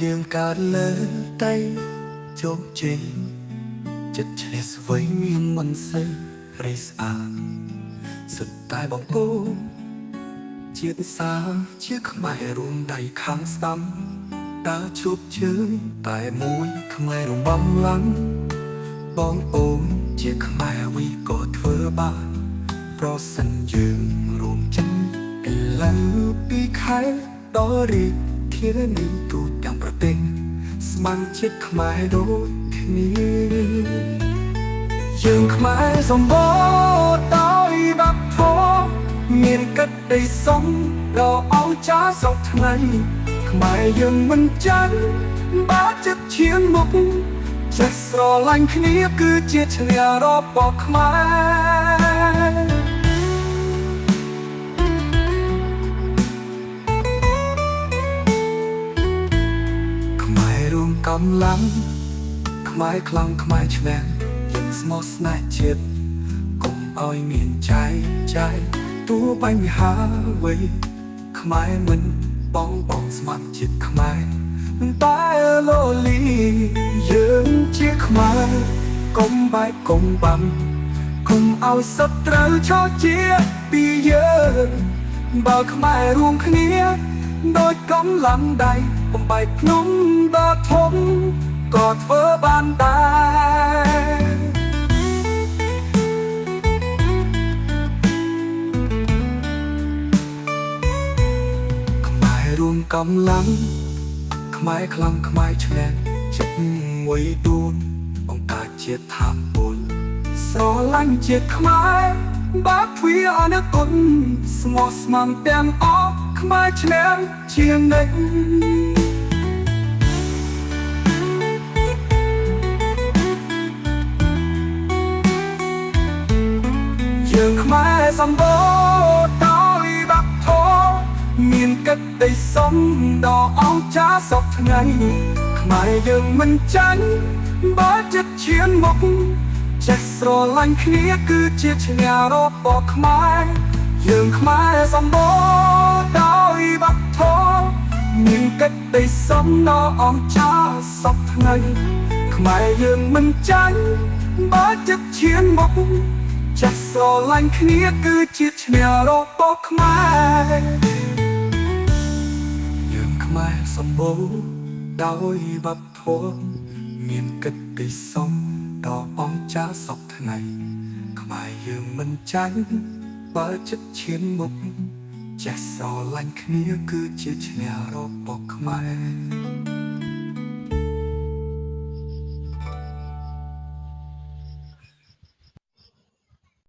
យើងកើតលើដីជោគជ័យចិត្តឆ្លៀសស្វ័យមិនសូវរេស្អាតសុទ្ធតែបងប្អូនជាតិសាជាខ្មែររួមដៃខាងស្ដាំដើរជួបជើងតែមួយខ្មែររំបំឡើងបងប្អូនជាខ្មែរវីក៏ធ្វើបានប្រសិនយើងរួមចិត្តឥឡូវពីខែដល់រីកធានីទូទាំងប្រទេសស្ម័គ្រចិត្តខ្មែរដូចគ្នាយើងខ្មែរសម្បូរដោយវប្បធម៌មានកិត្តិយសសំដ៏អស្ចារ្យសពថ្ងៃខ្មែរយើងមិនចាញ់បើចិត្តឈានមុខចេះស្រឡាញ់គ្នាគឺជាឈ្នះរបស់ខ្មែររួមកម្លាំងខ្មែរខ្លាំងខ្មែរឈ្នះយើងស្មោះស្នេហ៍ជាតិកុំឲ្យមានចាយទោះបីវិហារវ័យខ្មែរមិនបងស្ម័គ្រជាតិខ្មែរមិនតែលលីយើងជាខ្មែរកុំបែកកុំបាំកុំឲ្យសត្រូវឆោតជាពីយើងបើខ្មែររួមគ្នាដូចកម្លាំងដៃបំបែកភ្នំដ៏ធំក៏ធ្វើបានដែរខ្មែររួមកម្លាំងខ្មែរខ្លាំងខ្មែរឈ្នះចិត្តមួយដួងបង្កើតជាតិថាមពលស្រឡាញ់ជាតិខ្មែរបាក់ទ្វារអនុគុណស្មោះស្ម័គ្រទាំងអស់ខ្មែរឈ្នះជាងនិចយើងខ្មែរសម្បូរដោយវប្បធម៌មានកិត្តិយសសំដ៏អស្ចារ្យសពថ្ងៃខ្មែរយើងមិនចាញ់បើចិត្តឈានមុខចេះស្រឡាញ់គ្នាគឺជាឈ្នះរបស់ខ្មែរយើងខ្មែរសម្បូរដោយវប្បធម៌មានកិត្តិយសសំដ៏អស្ចារ្យសពថ្ងៃខ្មែរយើងមិនចាញ់បើចិត្តឈានមុខចេះស្រឡាញ់គ្នាគឺជាឈ្នះរបស់ខ្មែរយើងខ្មែរសម្បូរដោយវប្បធម៌មានកិត្តិយសសំដ៏អស្ចារ្យសពថ្ងៃខ្មែរយើងមិនចាញ់បើចិត្តឈានមុខចេះស្រឡាញ់គ្នាគឺជាឈ្នះរបស់ខ្មែរ